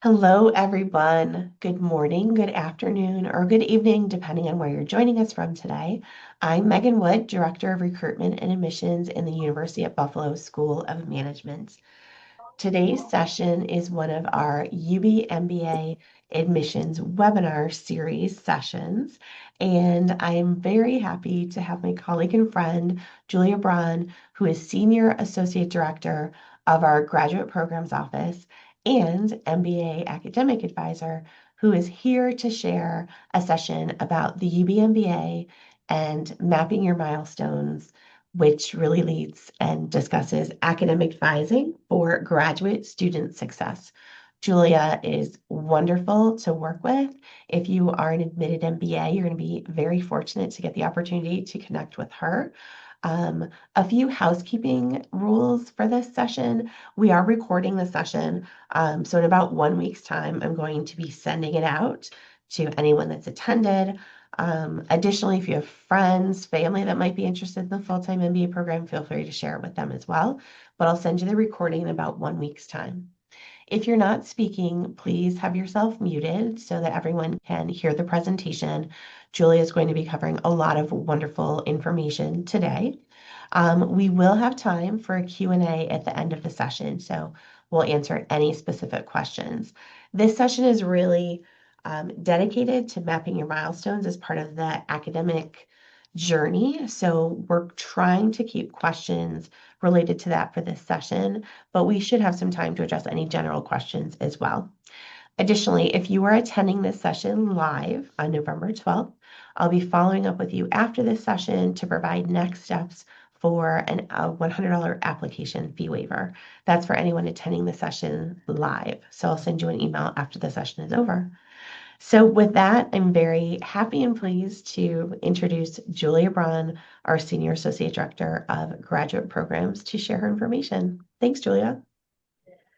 Hello, everyone. Good morning, good afternoon, or good evening, depending on where you're joining us from today. I'm Megan Wood, Director of Recruitment and Admissions in the University at Buffalo School of Management. Today's session is one of our UB MBA admissions webinar series sessions, and I am very happy to have my colleague and friend, Julia Braun, who is Senior Associate Director of our Graduate Programs Office and MBA Academic Advisor, who is here to share a session about the UB MBA and mapping your milestones, which really leads and discusses academic advising for graduate student success. Julia is wonderful to work with. If you are an admitted MBA, you're going to be very fortunate to get the opportunity to connect with her. A few housekeeping rules for this session. We are recording the session, so in about 1 week's time, I'm going to be sending it out to anyone that's attended. Additionally, if you have friends, family that might be interested in the full-time MBA program, feel free to share it with them as well. But I'll send you the recording in about 1 week's time. If you're not speaking, please have yourself muted so that everyone can hear the presentation. Julia is going to be covering a lot of wonderful information today. We will have time for a Q&A at the end of the session, so we'll answer any specific questions. This session is really dedicated to mapping your milestones as part of the academic journey. So we're trying to keep questions related to that for this session, but we should have some time to address any general questions as well. Additionally, if you are attending this session live on November 12th, I'll be following up with you after this session to provide next steps for a $100 application fee waiver. That's for anyone attending the session live. So I'll send you an email after the session is over. So with that, I'm very happy and pleased to introduce Julia Braun, our Senior Associate Director of Graduate Programs, to share her information. Thanks, Julia.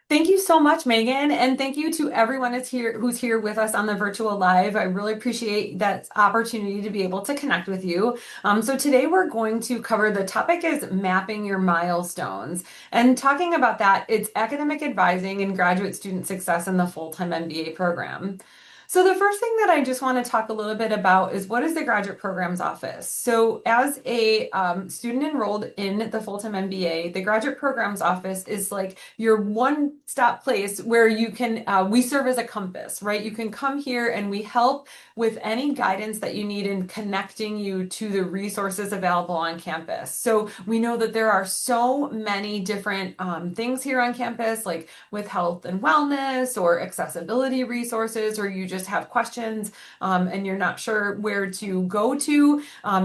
Thank you so much, Megan, and thank you to everyone who's here with us on the virtual live. I really appreciate that opportunity to be able to connect with you. So today we're going to cover the topic is mapping your milestones. And talking about that, it's academic advising and graduate student success in the full-time MBA program. So the first thing that I just want to talk a little bit about is what is the Graduate Programs Office? So as a student enrolled in the full-time MBA, the Graduate Programs Office is like your one-stop place where you can, we serve as a compass, right? You can come here and we help with any guidance that you need in connecting you to the resources available on campus. So we know that there are so many different things here on campus, like with health and wellness or accessibility resources, or you just have questions and you're not sure where to go to.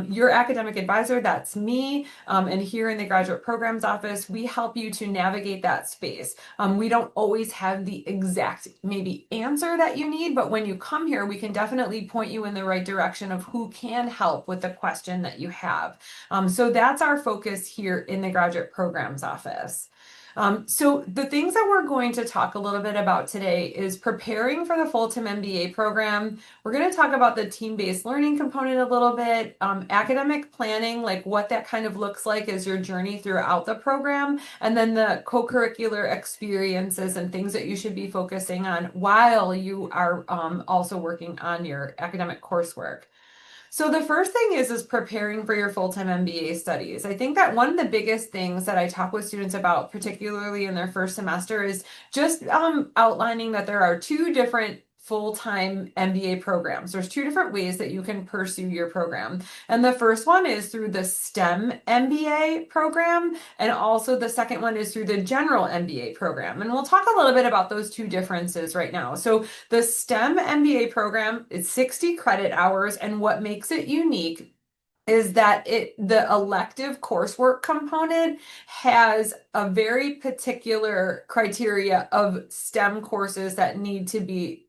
Your academic advisor, that's me, and here in the Graduate Programs Office, we help you to navigate that space. We don't always have the exact maybe answer that you need, but when you come here, we can definitely point you in the right direction of who can help with the question that you have. So that's our focus here in the Graduate Programs Office. So the things that we're going to talk a little bit about today is preparing for the full-time MBA program. We're going to talk about the team-based learning component a little bit, academic planning, like what that kind of looks like as your journey throughout the program, and then the co-curricular experiences and things that you should be focusing on while you are also working on your academic coursework. So the first thing is preparing for your full-time MBA studies. I think that one of the biggest things that I talk with students about, particularly in their first semester, is just outlining that there are two different full-time MBA programs. There's two different ways that you can pursue your program. And the first one is through the STEM MBA program, and also the second one is through the general MBA program. And we'll talk a little bit about those two differences right now. So the STEM MBA program is 60 credit hours, and what makes it unique is that the elective coursework component has a very particular criteria of STEM courses that need to be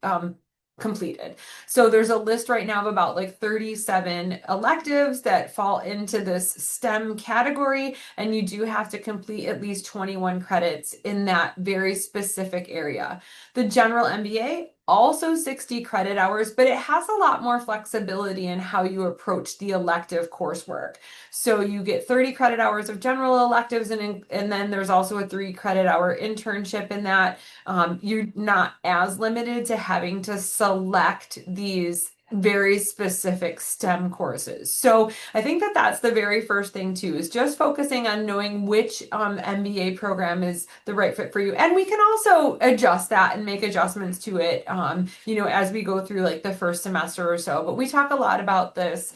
completed. So there's a list right now of about like 37 electives that fall into this STEM category, and you do have to complete at least 21 credits in that very specific area. The general MBA also 60 credit hours, but it has a lot more flexibility in how you approach the elective coursework. So you get 30 credit hours of general electives, and then there's also a 3 credit hour internship in that. You're not as limited to having to select these very specific STEM courses. So I think that that's the very first thing too, is just focusing on knowing which MBA program is the right fit for you. And we can also adjust that and make adjustments to it, as we go through like the first semester or so. But we talk a lot about this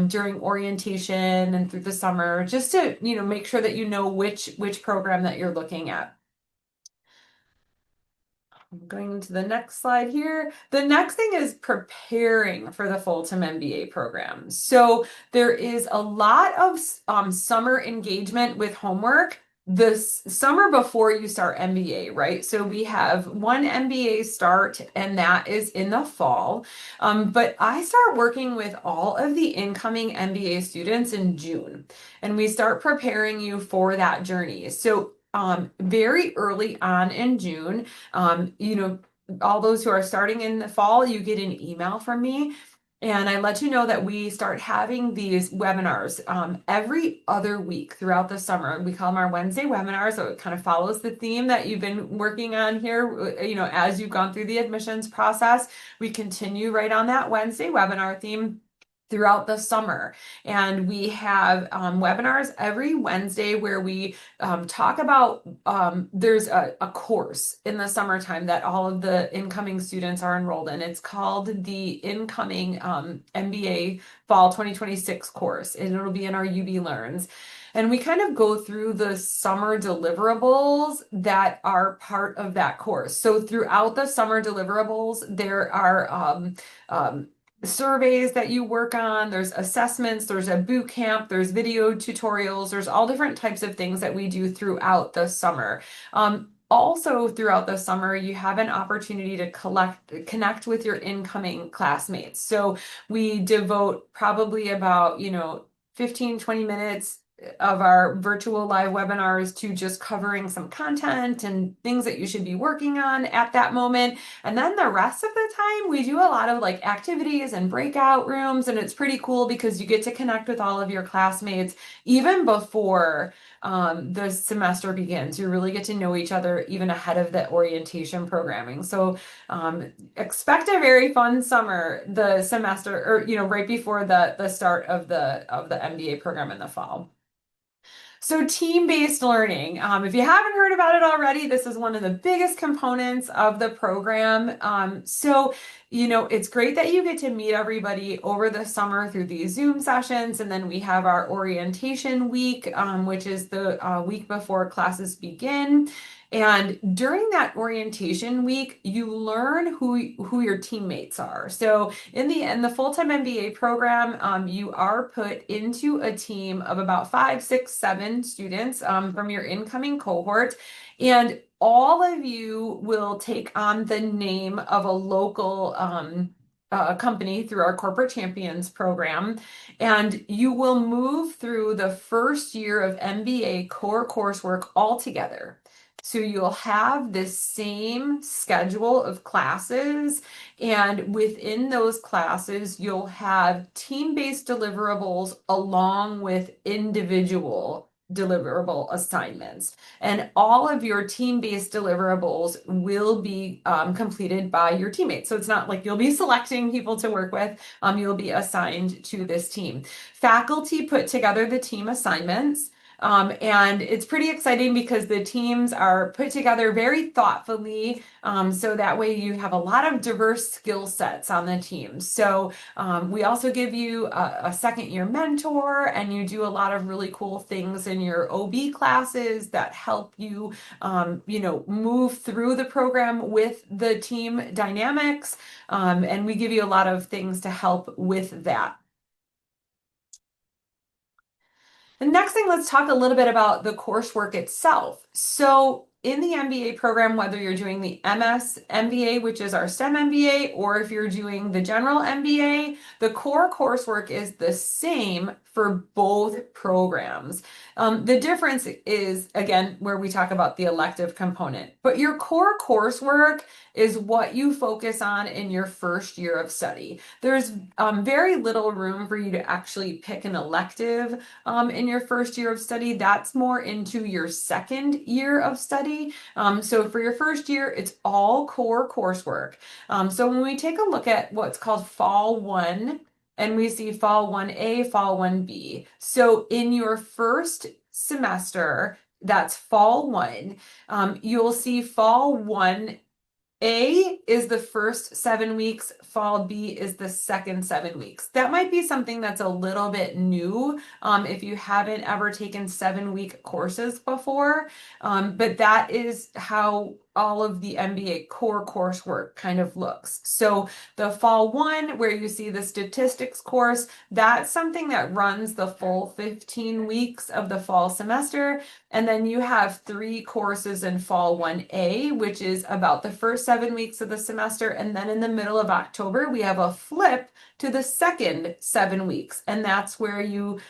during orientation and through the summer, just to, make sure that you know which program that you're looking at. I'm going into the next slide here. The next thing is preparing for the full-time MBA program. So there is a lot of summer engagement with homework this summer before you start MBA, right? So we have one MBA start, and that is in the fall. But I start working with all of the incoming MBA students in June, and we start preparing you for that journey. So very early on in June, all those who are starting in the fall, you get an email from me. And I let you know that we start having these webinars every other week throughout the summer. We call them our Wednesday webinars. So it kind of follows the theme that you've been working on here, as you've gone through the admissions process. We continue right on that Wednesday webinar theme throughout the summer. And we have webinars every Wednesday where we talk about, there's a course in the summertime that all of the incoming students are enrolled in. It's called the Incoming MBA Fall 2026 course, and it'll be in our UB Learns. And we kind of go through the summer deliverables that are part of that course. So throughout the summer deliverables, there are surveys that you work on, there's assessments, there's a boot camp, there's video tutorials, there's all different types of things that we do throughout the summer. Also, throughout the summer, you have an opportunity to connect with your incoming classmates. So we devote probably about, 15, 20 minutes of our virtual live webinars to just covering some content and things that you should be working on at that moment. And then the rest of the time, we do a lot of like activities and breakout rooms. And it's pretty cool because you get to connect with all of your classmates even before the semester begins. You really get to know each other even ahead of the orientation programming. So expect a very fun summer, the semester, or right before the start of the MBA program in the fall. So team-based learning, if you haven't heard about it already, this is one of the biggest components of the program. It's great that you get to meet everybody over the summer through these Zoom sessions. And then we have our orientation week, which is the week before classes begin. And during that orientation week, you learn who your teammates are. So in the full-time MBA program, you are put into a team of about 5, 6, 7 students from your incoming cohort. And all of you will take on the name of a local company through our Corporate Champions program. And you will move through the first year of MBA core coursework all together. So you'll have this same schedule of classes, and within those classes, you'll have team-based deliverables along with individual deliverable assignments. And all of your team-based deliverables will be completed by your teammates. So it's not like you'll be selecting people to work with, you'll be assigned to this team. Faculty put together the team assignments. And it's pretty exciting because the teams are put together very thoughtfully, so that way you have a lot of diverse skill sets on the team. So we also give you a second year mentor, and you do a lot of really cool things in your OB classes that help you, move through the program with the team dynamics. And we give you a lot of things to help with that. The next thing, let's talk a little bit about the coursework itself. So in the MBA program, whether you're doing the MS MBA, which is our STEM MBA, or if you're doing the general MBA, the core coursework is the same for both programs. The difference is, again, where we talk about the elective component, but your core coursework is what you focus on in your first year of study. There's very little room for you to actually pick an elective in your first year of study. That's more into your second year of study. So for your first year, it's all core coursework. So when we take a look at what's called Fall 1, and we see Fall 1A, Fall 1B. So in your first semester, that's Fall 1, you'll see Fall 1 A is the first 7 weeks, Fall B is the second 7 weeks. That might be something that's a little bit new if you haven't ever taken 7-week courses before. But that is how all of the MBA core coursework kind of looks. So the Fall 1, where you see the statistics course, that's something that runs the full 15 weeks of the fall semester. And then you have 3 courses in Fall 1A, which is about the first 7 weeks of the semester. And then in the middle of October, we have a flip to the second 7 weeks. And that's where you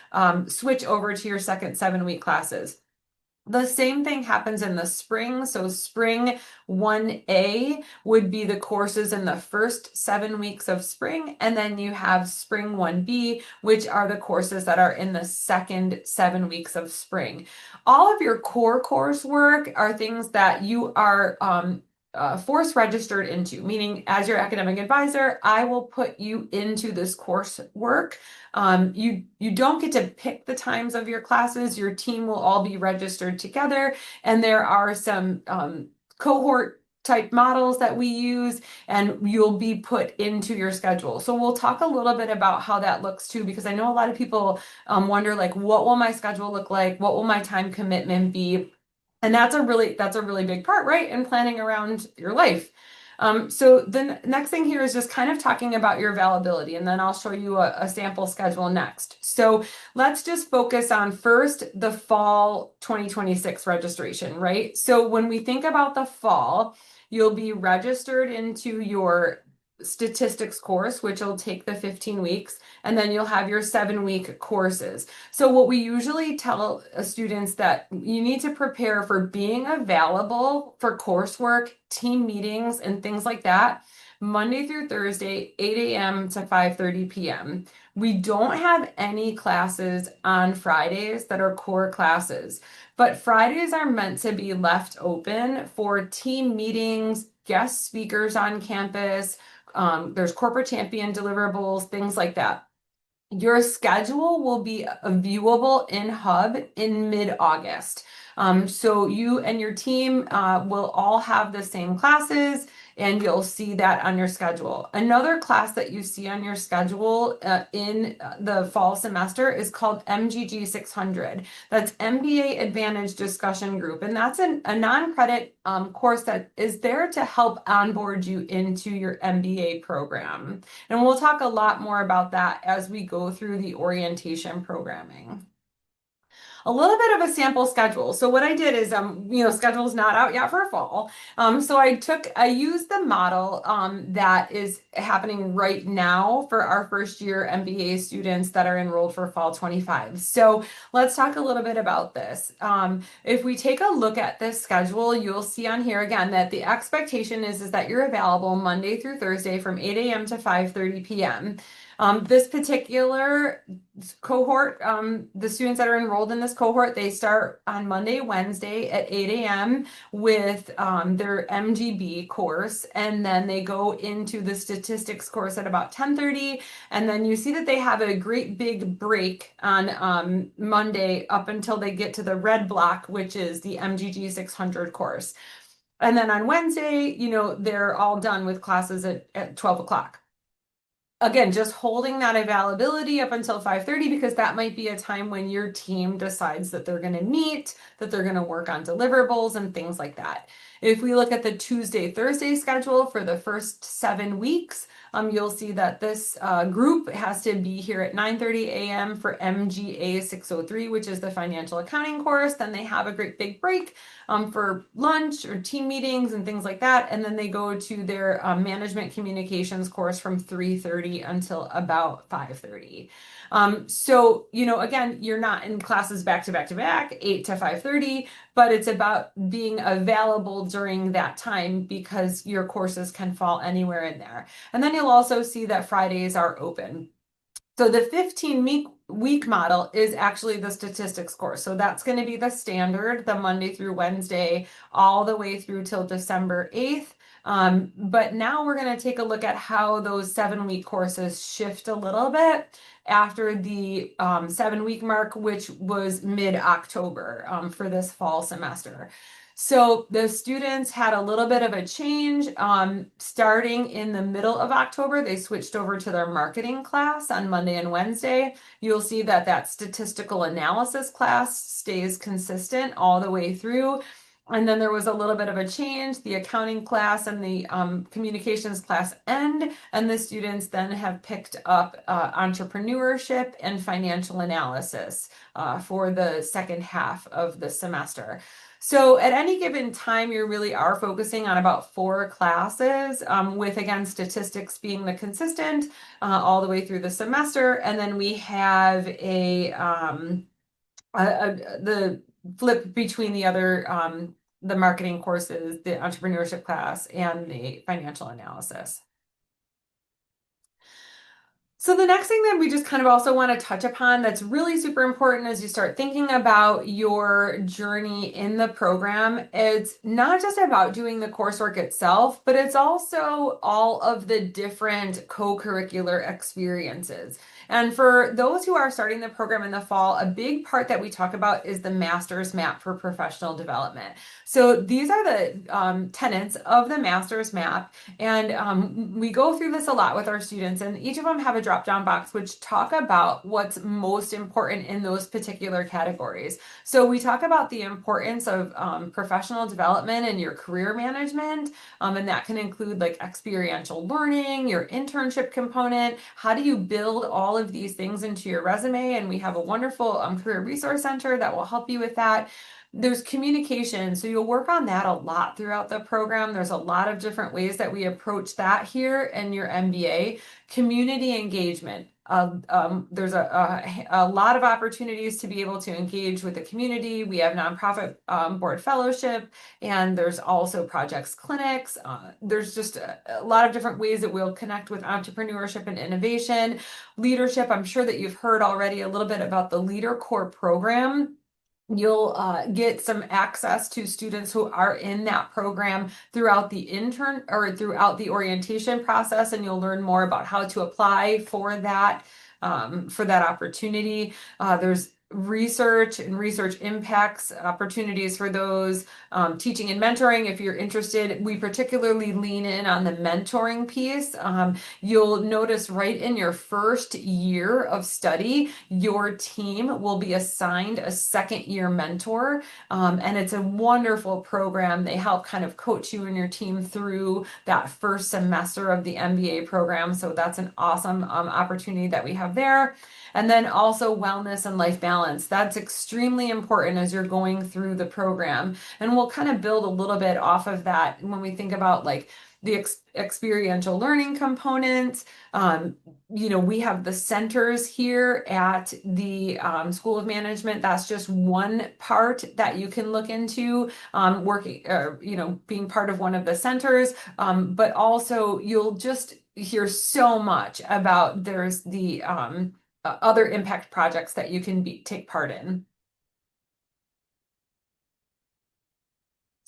switch over to your second 7-week classes. The same thing happens in the spring. So spring 1A would be the courses in the first 7 weeks of spring. And then you have spring 1B, which are the courses that are in the second 7 weeks of spring. All of your core coursework are things that you are force registered into, meaning as your academic advisor, I will put you into this coursework. You don't get to pick the times of your classes. Your team will all be registered together, and there are some cohort type models that we use, and you'll be put into your schedule. So we'll talk a little bit about how that looks too, because I know a lot of people wonder, like, what will my schedule look like? What will my time commitment be? And that's a really big part, right, in planning around your life. So the next thing here is just kind of talking about your availability, and then I'll show you a sample schedule next. So let's just focus on first the fall 2026 registration, right? So when we think about the fall, you'll be registered into your statistics course, which will take the 15 weeks, and then you'll have your 7-week courses. So what we usually tell students that you need to prepare for being available for coursework, team meetings, and things like that, Monday through Thursday, 8 a.m. to 5:30 p.m. We don't have any classes on Fridays that are core classes, but Fridays are meant to be left open for team meetings, guest speakers on campus. There's corporate champion deliverables, things like that. Your schedule will be viewable in Hub in mid-August. So you and your team will all have the same classes, and you'll see that on your schedule. Another class that you see on your schedule in the fall semester is called MGG 600. That's MBA Advantage Discussion Group, and that's a non-credit course that is there to help onboard you into your MBA program. And we'll talk a lot more about that as we go through the orientation programming. A little bit of a sample schedule. So what I did is, schedule's not out yet for fall. So I used the model that is happening right now for our first year MBA students that are enrolled for fall 25. So let's talk a little bit about this. If we take a look at this schedule, you'll see on here again that the expectation is that you're available Monday through Thursday from 8 a.m. to 5:30 p.m. This particular cohort, the students that are enrolled in this cohort, they start on Monday, Wednesday at 8 a.m. with their MGB course, and then they go into the statistics course at about 10:30, and then you see that they have a great big break on Monday up until they get to the red block, which is the MGG 600 course. And then on Wednesday, they're all done with classes at 12 o'clock. Again, just holding that availability up until 5:30, because that might be a time when your team decides that they're going to meet, that they're going to work on deliverables and things like that. If we look at the Tuesday, Thursday schedule for the first 7 weeks, you'll see that this group has to be here at 9:30 a.m. for MGA 603, which is the financial accounting course. Then they have a great big break for lunch or team meetings and things like that. And then they go to their management communications course from 3:30 until about 5:30. So, again, you're not in classes back to back to back, 8 to 5:30, but it's about being available during that time because your courses can fall anywhere in there. And then you'll also see that Fridays are open. So the 15-week model is actually the statistics course. So that's going to be the standard, the Monday through Wednesday, all the way through till December 8th. But now we're going to take a look at how those 7-week courses shift a little bit after the 7-week mark, which was mid-October for this fall semester. So the students had a little bit of a change. Starting in the middle of October, they switched over to their marketing class on Monday and Wednesday. You'll see that that statistical analysis class stays consistent all the way through. And then there was a little bit of a change. The accounting class and the communications class end, and the students then have picked up entrepreneurship and financial analysis for the second half of the semester. So at any given time, you really are focusing on about 4 classes, with, again, statistics being the consistent all the way through the semester. And then we have the flip between the other, the marketing courses, the entrepreneurship class, and the financial analysis. So the next thing that we just kind of also want to touch upon that's really super important as you start thinking about your journey in the program, it's not just about doing the coursework itself, but it's also all of the different co-curricular experiences. And for those who are starting the program in the fall, a big part that we talk about is the master's map for professional development. So these are the tenets of the master's map. And we go through this a lot with our students, and each of them have a drop-down box which talk about what's most important in those particular categories. So we talk about the importance of professional development and your career management, and that can include like experiential learning, your internship component. How do you build all of these things into your resume? And we have a wonderful career resource center that will help you with that. There's communication, so you'll work on that a lot throughout the program. There's a lot of different ways that we approach that here in your MBA. Community engagement. There's a lot of opportunities to be able to engage with the community. We have nonprofit board fellowship, and there's also projects clinics. There's just a lot of different ways that we'll connect with entrepreneurship and innovation. Leadership, I'm sure that you've heard already a little bit about the Leader Core program. You'll get some access to students who are in that program throughout the intern or throughout the orientation process, and you'll learn more about how to apply for that opportunity. There's research and research impacts opportunities for those. Teaching and mentoring, if you're interested, we particularly lean in on the mentoring piece. You'll notice right in your first year of study, your team will be assigned a second-year mentor, and it's a wonderful program. They help kind of coach you and your team through that first semester of the MBA program, so that's an awesome opportunity that we have there. And then also wellness and life balance. That's extremely important as you're going through the program. And we'll kind of build a little bit off of that when we think about like the experiential learning components. We have the centers here at the School of Management. That's just one part that you can look into, working, being part of one of the centers. But also you'll just hear so much about there's the other impact projects that you can take part in.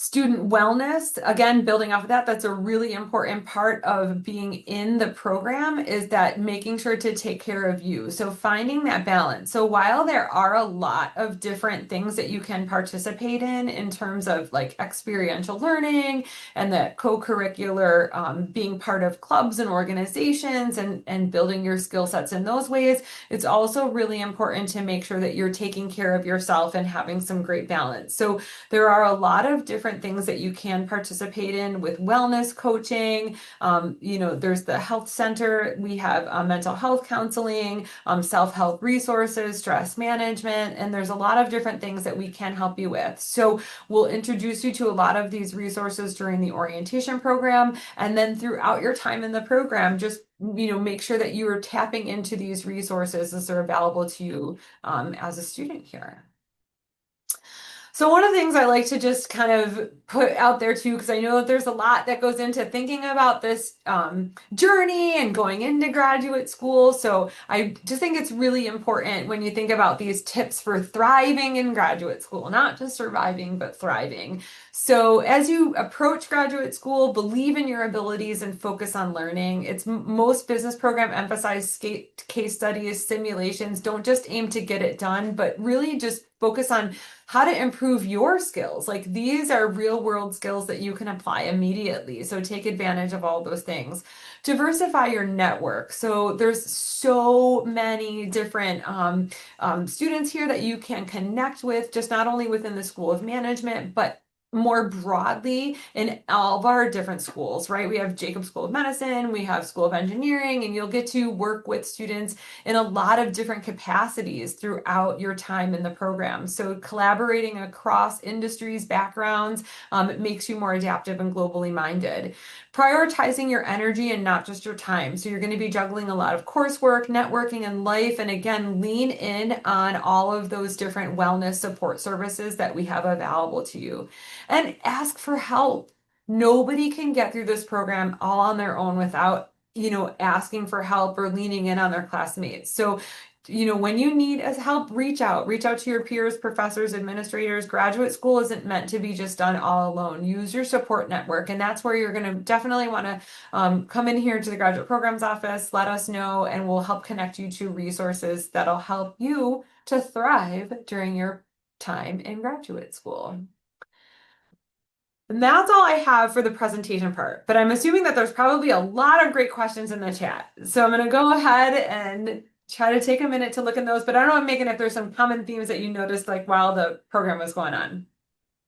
Student wellness, again, building off of that, that's a really important part of being in the program, is that making sure to take care of you. So finding that balance. So while there are a lot of different things that you can participate in terms of like experiential learning and the co-curricular, being part of clubs and organizations and building your skill sets in those ways, it's also really important to make sure that you're taking care of yourself and having some great balance. So there are a lot of different different things that you can participate in with wellness coaching. There's the health center. We have mental health counseling, self-help resources, stress management, and there's a lot of different things that we can help you with. So we'll introduce you to a lot of these resources during the orientation program, and then throughout your time in the program, just make sure that you are tapping into these resources as they're available to you as a student here. So one of the things I like to just kind of put out there too, because I know that there's a lot that goes into thinking about this journey and going into graduate school. So I just think it's really important when you think about these tips for thriving in graduate school, not just surviving, but thriving. So as you approach graduate school, believe in your abilities and focus on learning. Most business program emphasize case studies, simulations. Don't just aim to get it done, but really just focus on how to improve your skills. Like these are real world skills that you can apply immediately. So take advantage of all those things. Diversify your network. So there's so many different students here that you can connect with, just not only within the School of Management, but more broadly in all of our different schools, right? We have Jacob School of Medicine, we have School of Engineering, and you'll get to work with students in a lot of different capacities throughout your time in the program. So collaborating across industries, backgrounds, it makes you more adaptive and globally minded. Prioritizing your energy and not just your time. So you're going to be juggling a lot of coursework, networking, and life. And again, lean in on all of those different wellness support services that we have available to you. And ask for help. Nobody can get through this program all on their own without asking for help or leaning in on their classmates. So, when you need help, reach out to your peers, professors, administrators. Graduate school isn't meant to be just done all alone. Use your support network. And that's where you're going to definitely want to come in here to the graduate programs office, let us know, and we'll help connect you to resources that'll help you to thrive during your time in graduate school. And that's all I have for the presentation part, but I'm assuming that there's probably a lot of great questions in the chat. So I'm going to go ahead and try to take a minute to look in those, but I don't know, Megan, if there's some common themes that you noticed like while the program was going on.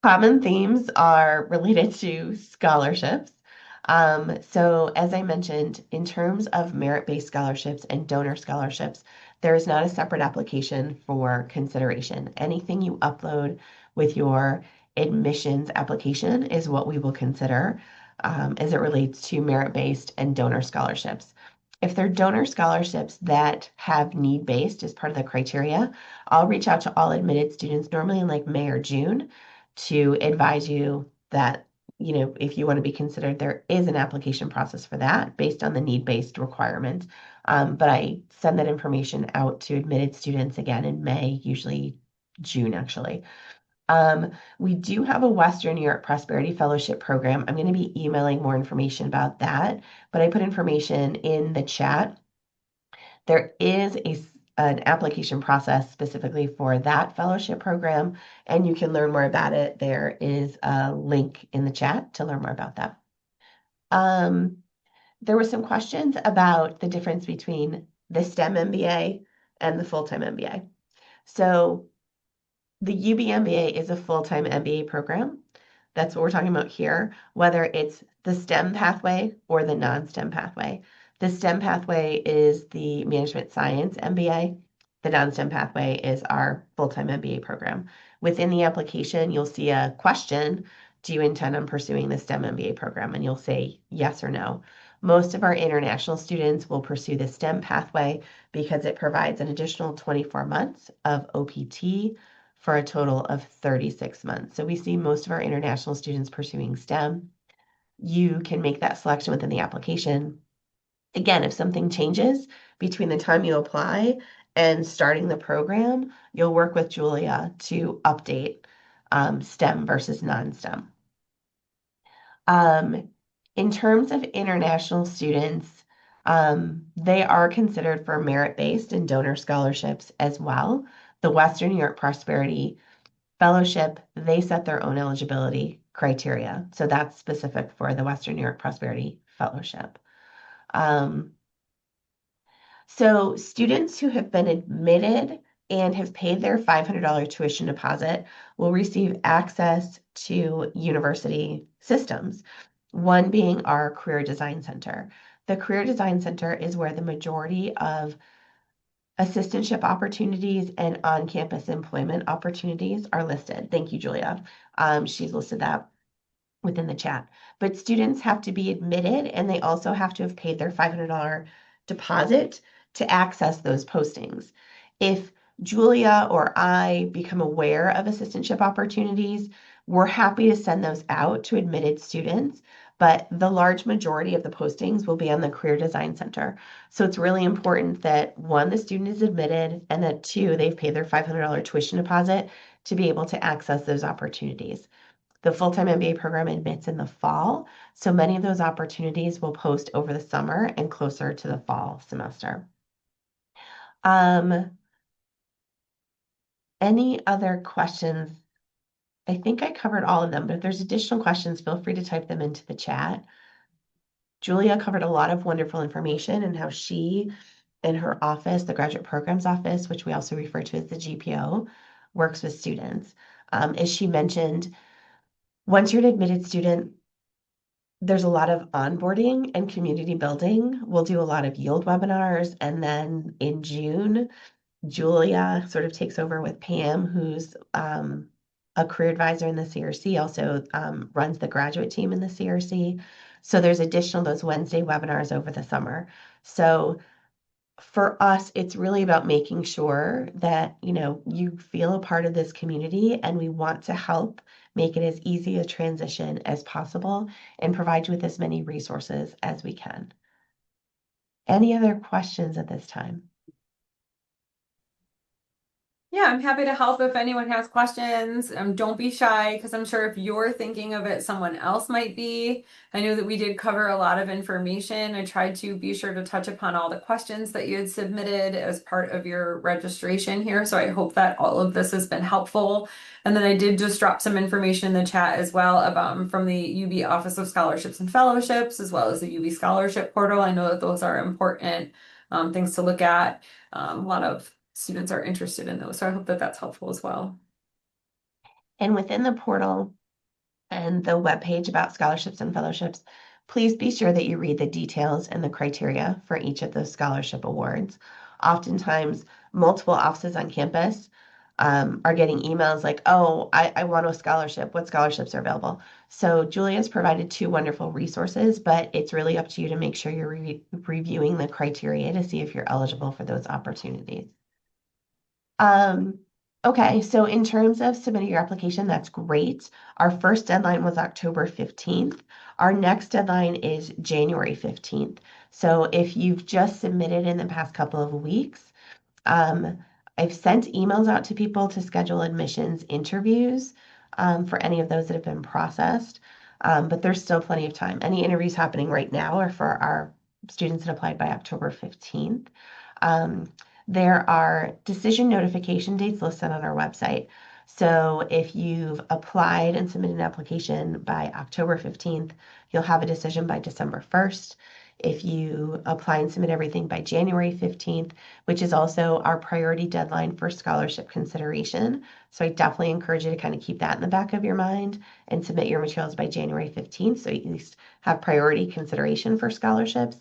Common themes are related to scholarships. So, as I mentioned, in terms of merit-based scholarships and donor scholarships, there is not a separate application for consideration. Anything you upload with your admissions application is what we will consider as it relates to merit-based and donor scholarships. If they're donor scholarships that have need-based as part of the criteria, I'll reach out to all admitted students normally in like May or June to advise you that, if you want to be considered, there is an application process for that based on the need-based requirement. But I send that information out to admitted students again in May, usually June, actually. We do have a Western New York Prosperity Fellowship program. I'm going to be emailing more information about that, but I put information in the chat. There is an application process specifically for that fellowship program, and you can learn more about it. There is a link in the chat to learn more about that. There were some questions about the difference between the STEM MBA and the full-time MBA. So the UB MBA is a full-time MBA program. That's what we're talking about here, whether it's the STEM pathway or the non-STEM pathway. The STEM pathway is the management science MBA. The non-STEM pathway is our full-time MBA program. Within the application, you'll see a question, do you intend on pursuing the STEM MBA program? And you'll say yes or no. Most of our international students will pursue the STEM pathway because it provides an additional 24 months of OPT for a total of 36 months. So we see most of our international students pursuing STEM. You can make that selection within the application. Again, if something changes between the time you apply and starting the program, you'll work with Julia to update STEM versus non-STEM. In terms of international students, they are considered for merit-based and donor scholarships as well. The Western New York Prosperity Fellowship, they set their own eligibility criteria. So that's specific for the Western New York Prosperity Fellowship. So students who have been admitted and have paid their $500 tuition deposit will receive access to university systems, one being our Career Design Center. The Career Design Center is where the majority of assistantship opportunities and on-campus employment opportunities are listed. Thank you, Julia. She's listed that within the chat. But students have to be admitted and they also have to have paid their $500 deposit to access those postings. If Julia or I become aware of assistantship opportunities, we're happy to send those out to admitted students, but the large majority of the postings will be on the Career Design Center. So it's really important that one, the student is admitted, and that two, they've paid their $500 tuition deposit to be able to access those opportunities. The full-time MBA program admits in the fall, so many of those opportunities will post over the summer and closer to the fall semester. Um, any other questions? I think I covered all of them, but if there's additional questions, feel free to type them into the chat. Julia covered a lot of wonderful information and how she and her office, the Graduate Programs Office, which we also refer to as the GPO, works with students. As she mentioned, once you're an admitted student, there's a lot of onboarding and community building. We'll do a lot of yield webinars. And then in June, Julia sort of takes over with Pam, who's a career advisor in the CRC, also runs the graduate team in the CRC. So there's additional those Wednesday webinars over the summer. So for us, it's really about making sure that, you feel a part of this community and we want to help make it as easy a transition as possible and provide you with as many resources as we can. Any other questions at this time? Yeah, I'm happy to help if anyone has questions. Don't be shy because I'm sure if you're thinking of it, someone else might be. I know that we did cover a lot of information. I tried to be sure to touch upon all the questions that you had submitted as part of your registration here. So I hope that all of this has been helpful. And then I did just drop some information in the chat as well about from the UB Office of Scholarships and Fellowships, as well as the UB Scholarship Portal. I know that those are important things to look at. A lot of students are interested in those. So I hope that that's helpful as well. And within the portal and the webpage about scholarships and fellowships, please be sure that you read the details and the criteria for each of those scholarship awards. Oftentimes, multiple offices on campus are getting emails like, oh, I want a scholarship. What scholarships are available? So Julia's provided two wonderful resources, but it's really up to you to make sure you're reviewing the criteria to see if you're eligible for those opportunities. Okay, so in terms of submitting your application, that's great. Our first deadline was October 15th. Our next deadline is January 15th. So if you've just submitted in the past couple of weeks, I've sent emails out to people to schedule admissions interviews for any of those that have been processed, but there's still plenty of time. Any interviews happening right now are for our students that applied by October 15th. There are decision notification dates listed on our website. So if you've applied and submitted an application by October 15th, you'll have a decision by December 1st. If you apply and submit everything by January 15th, which is also our priority deadline for scholarship consideration. So I definitely encourage you to kind of keep that in the back of your mind and submit your materials by January 15th so you at least have priority consideration for scholarships.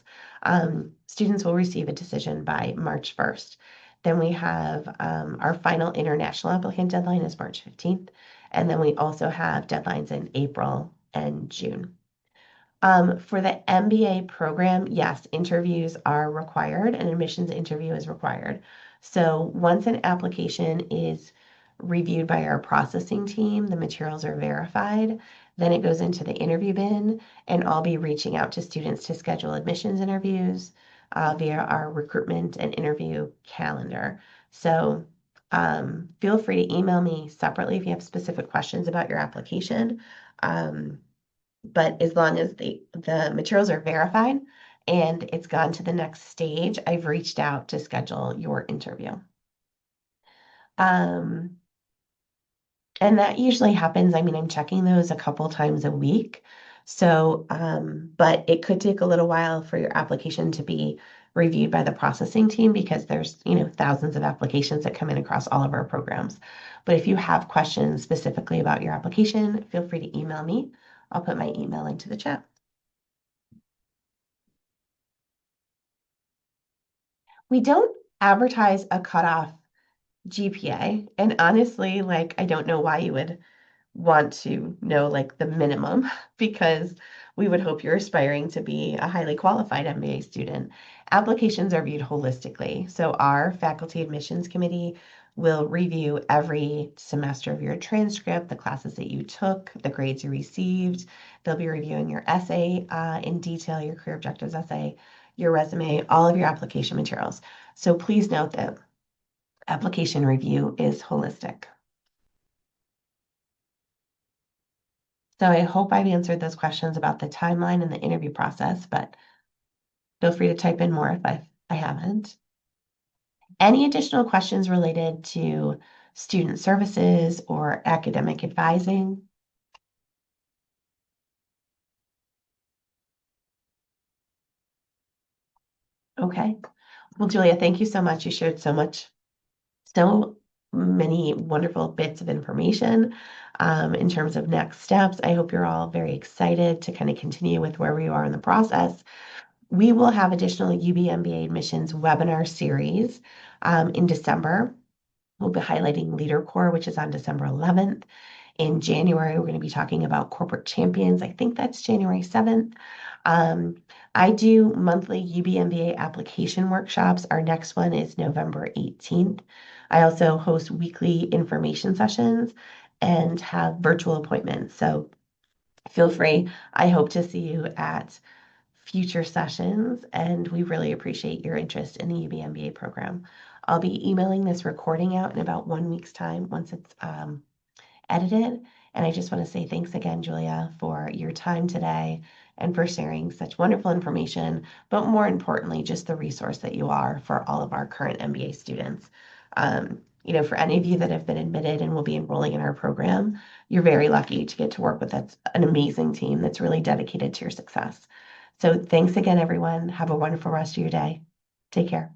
Students will receive a decision by March 1st. Then we have our final international applicant deadline is March 15th. And then we also have deadlines in April and June. For the MBA program, yes, interviews are required. An admissions interview is required. So once an application is reviewed by our processing team, the materials are verified, then it goes into the interview bin, and I'll be reaching out to students to schedule admissions interviews via our recruitment and interview calendar. So feel free to email me separately if you have specific questions about your application. But as long as the materials are verified and it's gone to the next stage, I've reached out to schedule your interview. And that usually happens, I'm checking those a couple times a week. So, but it could take a little while for your application to be reviewed by the processing team because there's, thousands of applications that come in across all of our programs. But if you have questions specifically about your application, feel free to email me. I'll put my email into the chat. We don't advertise a cutoff GPA, and honestly, like, I don't know why you would want to know like the minimum because we would hope you're aspiring to be a highly qualified MBA student. Applications are viewed holistically. So our faculty admissions committee will review every semester of your transcript, the classes that you took, the grades you received. They'll be reviewing your essay in detail, your career objectives essay, your resume, all of your application materials. So please note that application review is holistic. So I hope I've answered those questions about the timeline and the interview process, but feel free to type in more if I haven't. Any additional questions related to student services or academic advising? Okay. Well, Julia, thank you so much. You shared so many wonderful bits of information in terms of next steps. I hope you're all very excited to kind of continue with where we are in the process. We will have additional UB MBA admissions webinar series in December. We'll be highlighting Leader Core, which is on December 11th. In January, we're going to be talking about corporate champions. I think that's January 7th. Um, I do monthly UB MBA application workshops. Our next one is November 18th. I also host weekly information sessions and have virtual appointments. So feel free. I hope to see you at future sessions, and we really appreciate your interest in the UB MBA program. I'll be emailing this recording out in about 1 week's time once it's edited. And I just want to say thanks again, Julia, for your time today and for sharing such wonderful information, but more importantly, just the resource that you are for all of our current MBA students. For any of you that have been admitted and will be enrolling in our program, you're very lucky to get to work with an amazing team that's really dedicated to your success. So thanks again, everyone. Have a wonderful rest of your day. Take care.